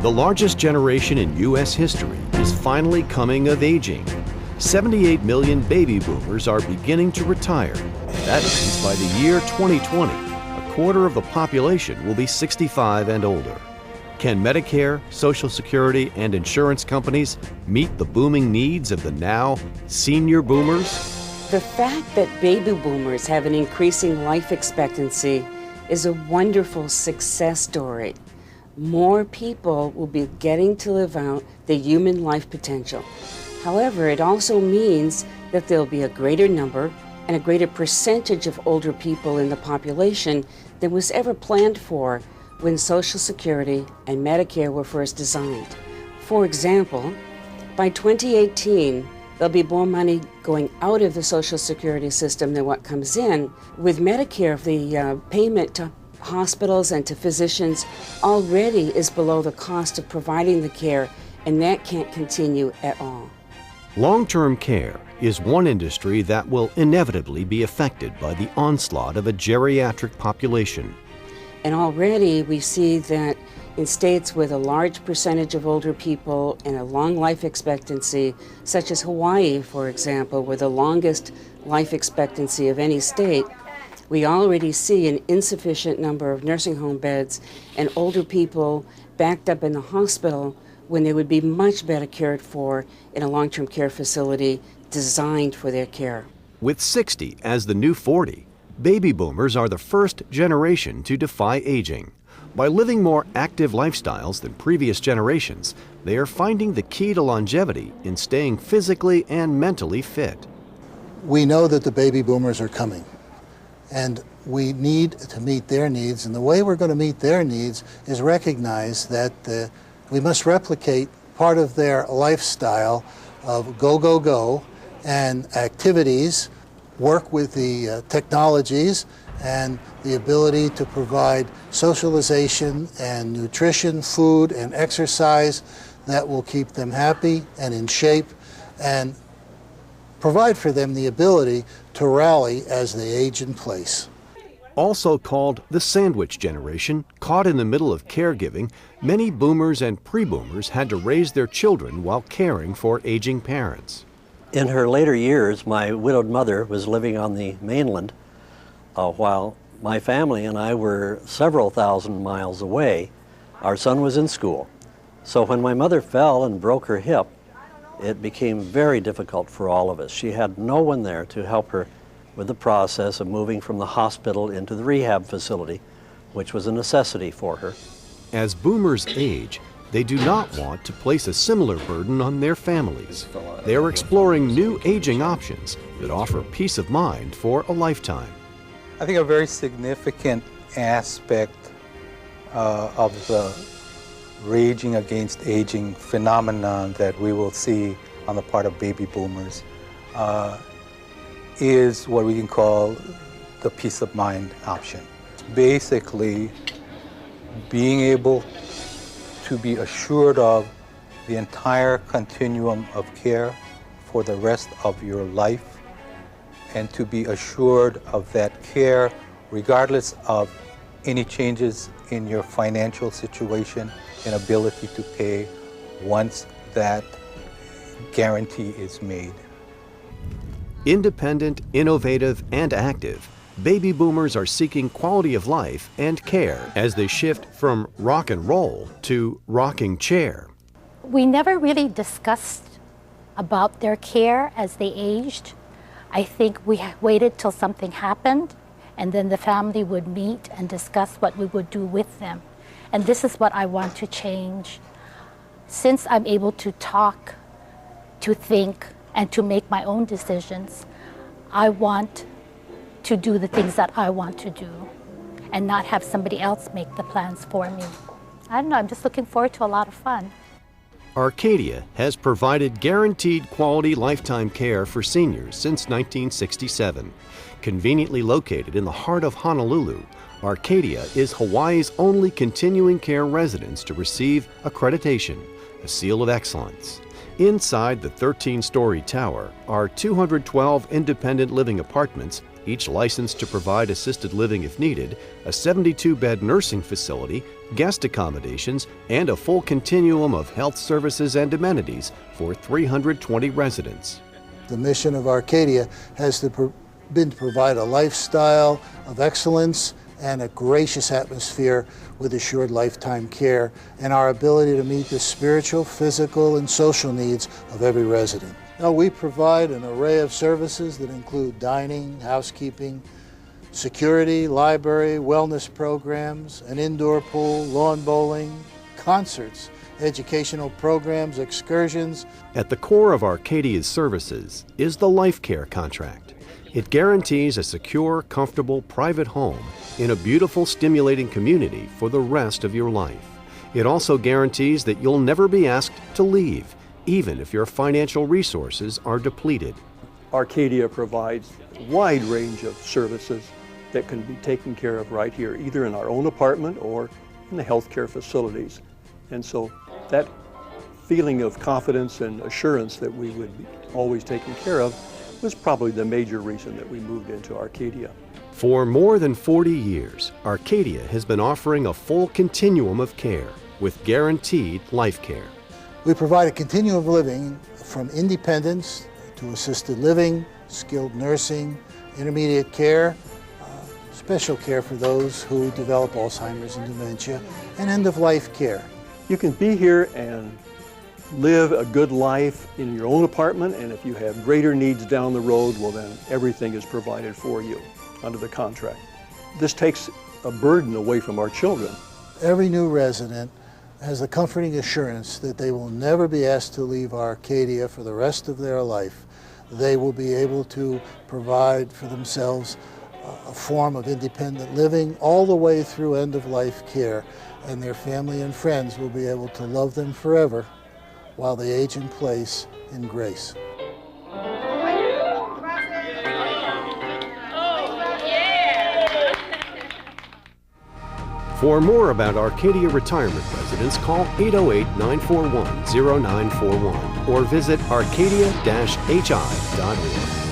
The largest generation in U.S. history is finally coming of aging. 78 million baby boomers are beginning to retire. That means by the year 2020, a quarter of the population will be 65 and older. Can Medicare, Social Security, and insurance companies meet the booming needs of the now senior boomers? The fact that baby boomers have an increasing life expectancy is a wonderful success story. More people will be getting to live out their human life potential. However, it also means that there'll be a greater number and a greater percentage of older people in the population than was ever planned for when Social Security and Medicare were first designed. For example, by 2018, there'll be more money going out of the Social Security system than what comes in. With Medicare, the payment to hospitals and to physicians already is below the cost of providing the care, and that can't continue at all. Long-term care is one industry that will inevitably be affected by the onslaught of a geriatric population. And already we see that in states with a large percentage of older people and a long life expectancy, such as Hawaii, for example, with the longest life expectancy of any state, we already see an insufficient number of nursing home beds and older people backed up in the hospital when they would be much better cared for in a long-term care facility designed for their care. With 60 as the new 40, baby boomers are the first generation to defy aging. By living more active lifestyles than previous generations, they are finding the key to longevity in staying physically and mentally fit. We know that the baby boomers are coming, and we need to meet their needs, and the way we're going to meet their needs is recognize that we must replicate part of their lifestyle of go, go, go, and activities, work with the technologies, and the ability to provide socialization and nutrition, food, and exercise that will keep them happy and in shape, and provide for them the ability to rally as they age in place. Also called the sandwich generation, caught in the middle of caregiving, many boomers and pre-boomers had to raise their children while caring for aging parents. In her later years, my widowed mother was living on the mainland, while my family and I were several thousand miles away. Our son was in school. So when my mother fell and broke her hip, it became very difficult for all of us. She had no one there to help her with the process of moving from the hospital into the rehab facility, which was a necessity for her. As boomers age, they do not want to place a similar burden on their families. They are exploring new aging options that offer peace of mind for a lifetime. I think a very significant aspect of the raging against aging phenomenon that we will see on the part of baby boomers is what we can call the peace of mind option. Basically, being able to be assured of the entire continuum of care for the rest of your life, and to be assured of that care regardless of any changes in your financial situation and ability to pay once that guarantee is made. Independent, innovative, and active, baby boomers are seeking quality of life and care as they shift from rock and roll to rocking chair. We never really discussed about their care as they aged. I think we waited till something happened, and then the family would meet and discuss what we would do with them. And this is what I want to change. Since I'm able to talk, to think, and to make my own decisions, I want to do the things that I want to do and not have somebody else make the plans for me. I don't know, I'm just looking forward to a lot of fun. Arcadia has provided guaranteed quality lifetime care for seniors since 1967. Conveniently located in the heart of Honolulu, Arcadia is Hawaii's only continuing care residence to receive accreditation, a seal of excellence. Inside the 13-story tower are 212 independent living apartments, each licensed to provide assisted living if needed, a 72-bed nursing facility, guest accommodations, and a full continuum of health services and amenities for 320 residents. The mission of Arcadia has been to provide a lifestyle of excellence and a gracious atmosphere with assured lifetime care and our ability to meet the spiritual, physical, and social needs of every resident. Now, we provide an array of services that include dining, housekeeping, security, library, wellness programs, an indoor pool, lawn bowling, concerts, educational programs, excursions. At the core of Arcadia's services is the Life Care contract. It guarantees a secure, comfortable, private home in a beautiful, stimulating community for the rest of your life. It also guarantees that you'll never be asked to leave, even if your financial resources are depleted. Arcadia provides a wide range of services that can be taken care of right here, either in our own apartment or in the healthcare facilities. And so that feeling of confidence and assurance that we would be always taken care of was probably the major reason that we moved into Arcadia. For more than 40 years, Arcadia has been offering a full continuum of care with guaranteed life care. We provide a continuum of living from independence to assisted living, skilled nursing, intermediate care, special care for those who develop Alzheimer's and dementia, and end-of-life care. You can be here and live a good life in your own apartment, and if you have greater needs down the road, well then everything is provided for you under the contract. This takes a burden away from our children. Every new resident has the comforting assurance that they will never be asked to leave Arcadia for the rest of their life. They will be able to provide for themselves a form of independent living all the way through end-of-life care, and their family and friends will be able to love them forever while they age in place in grace. For more about Arcadia retirement residents, call 808-941-0941 or visit arcadia-hi.org.